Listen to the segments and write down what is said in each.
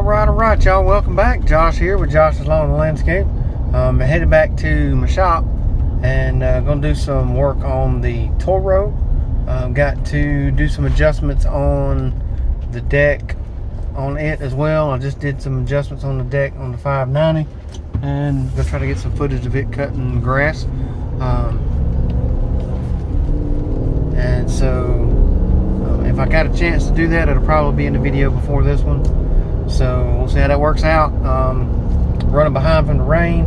Alright, y'all. Welcome back. Josh here with Josh's Lawn and Landscape. Headed back to my shop and going to do some work on the Toro. Got to do some adjustments on the deck on it as well. I just did some adjustments on the deck on the 590 and going to try to get some footage of it cutting grass. And so if I got a chance to do that, it'll probably be in the video before this one. So we'll see how that works out. Running behind from the rain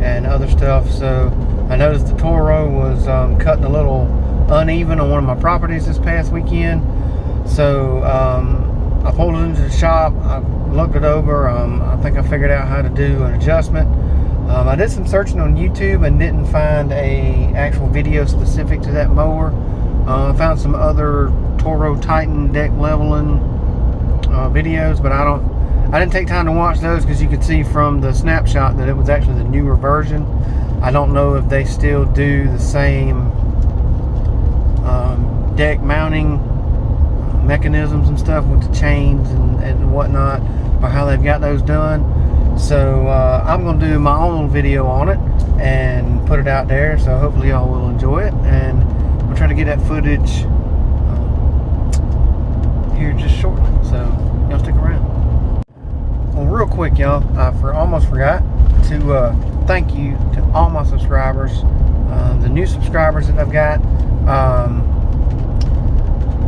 and other stuff. So I noticed the Toro was cutting a little uneven on one of my properties this past weekend. So I pulled it into the shop. I looked it over. I think I figured out how to do an adjustment. I did some searching on YouTube and didn't find a actual video specific to that mower. I found some other Toro Titan deck leveling videos, but I didn't take time to watch those because you could see from the snapshot that it was actually the newer version. I don't know if they still do the same deck mounting mechanisms and stuff with the chains and whatnot, or how they've got those done. So I'm going to do my own video on it and put it out there, so hopefully y'all will enjoy it, and we'll try to get that footage here just shortly, so y'all stick around. Well, real quick, y'all, I almost forgot to thank you to all my subscribers, the new subscribers that I've got.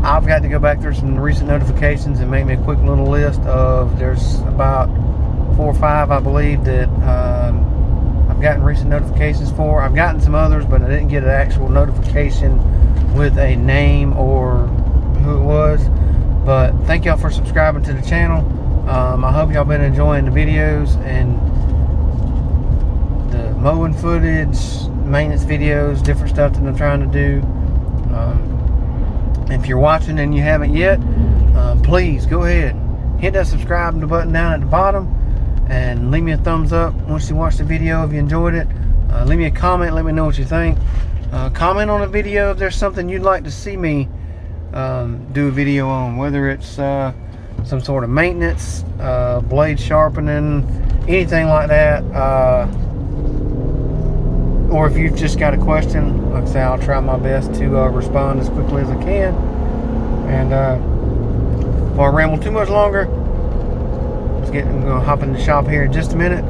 I've got to go back through some recent notifications and make me a quick little list of, there's about 4 or 5 I believe that I've gotten recent notifications for. I've gotten some others, but I didn't get an actual notification with a name or who it was. But thank y'all for subscribing to the channel. I hope y'all been enjoying the videos and the mowing footage, maintenance videos, different stuff that I'm trying to do. If you're watching and you haven't yet, please go ahead, hit that subscribe button down at the bottom and leave me a thumbs up once you watch the video if you enjoyed it. Leave me a comment, let me know what you think. Comment on the video if there's something you'd like to see me do a video on, whether it's some sort of maintenance, blade sharpening, anything like that, or if you've just got a question. Like I say, I'll try my best to respond as quickly as I can. And before I ramble too much longer, I'm going to hop in the shop here in just a minute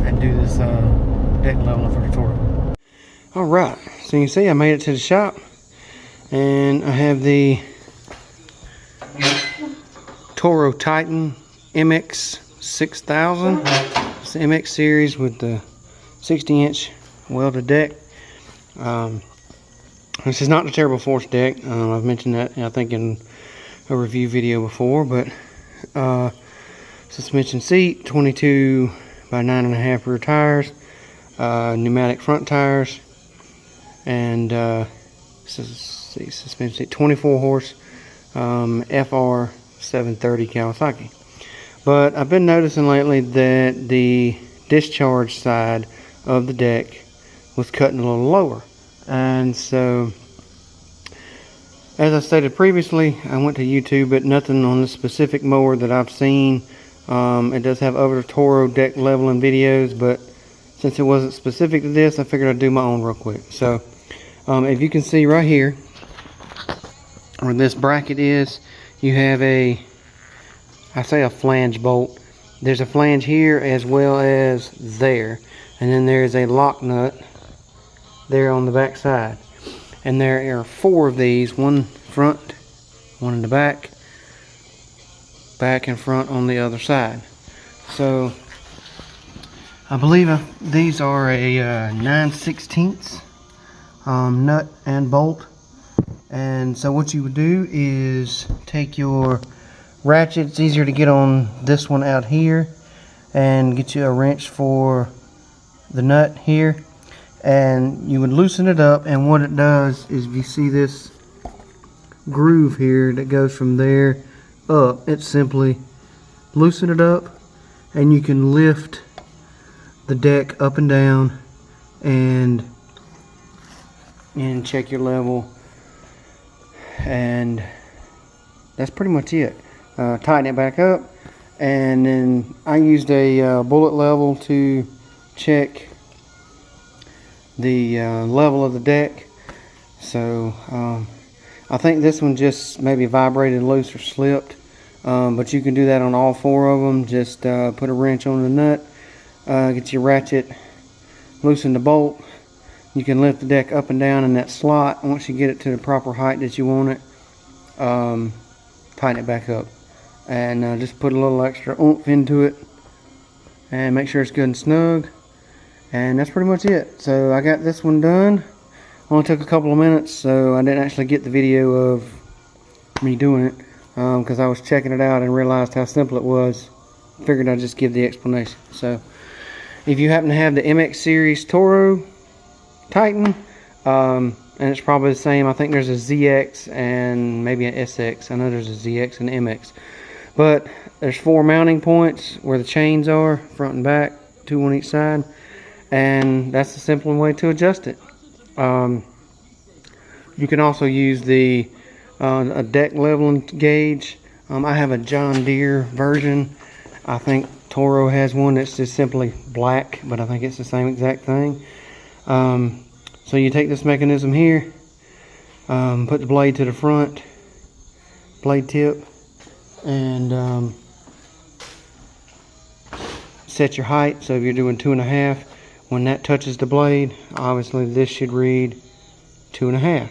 and do this deck leveling for the Toro. Alright, so you can see I made it to the shop. And I have the Toro Titan MX 6000. It's the MX series with the 60-inch welded deck. This is not the Terrible Force deck. I've mentioned that, I think, in a review video before. But suspension seat, 22 by 9.5 rear tires, pneumatic front tires, and suspension seat, 24 horse FR 730 Kawasaki. But I've been noticing lately that the discharge side of the deck was cutting a little lower, and so, as I stated previously, I went to YouTube, but nothing on the specific mower that I've seen. It does have other Toro deck leveling videos, but since it wasn't specific to this, I figured I'd do my own real quick. So if you can see right here where this bracket is, you have a flange bolt. There's a flange here as well as there, and then there's a lock nut there on the back side, and there are 4 of these, one front, one in the back and front on the other side. So I believe these are a 9/16 nut and bolt. And so what you would do is take your ratchet, it's easier to get on this one out here, and get you a wrench for the nut here, and you would loosen it up. And what it does is, if you see this groove here that goes from there up, it simply loosen it up, and you can lift the deck up and down and check your level, and that's pretty much it. Tighten it back up, And then I used a bullet level to check the level of the deck. So I think this one just maybe vibrated loose or slipped, but you can do that on all 4 of them. Just put a wrench on the nut, get your ratchet, loosen the bolt. You can lift the deck up and down in that slot. Once you get it to the proper height that you want it, tighten it back up, and just put a little extra oomph into it and make sure it's good and snug. And that's pretty much it. So I got this one done. Only took a couple of minutes, so I didn't actually get the video of me doing it because I was checking it out and realized how simple it was. Figured I'd just give the explanation. So if you happen to have the MX series Toro Titan, and it's probably the same. I think there's a ZX and maybe an SX. I know there's a ZX and MX. But there's 4 mounting points where the chains are, front and back, 2 on each side. And that's the simple way to adjust it. You can also use the a deck leveling gauge. I have a John Deere version. I think Toro has one that's just simply black, but I think it's the same exact thing. So you take this mechanism here, put the blade to the front, blade tip, and set your height. So if you're doing 2.5, when that touches the blade, obviously this should read 2.5.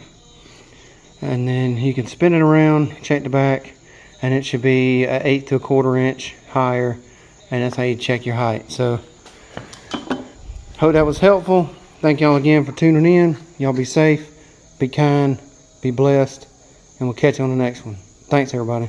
And then you can spin it around, check the back, and it should be 1/8 to 1/4 inch higher, and that's how you check your height. So hope that was helpful. Thank y'all again for tuning in. Y'all be safe, be kind, be blessed, and we'll catch you on the next one. Thanks everybody.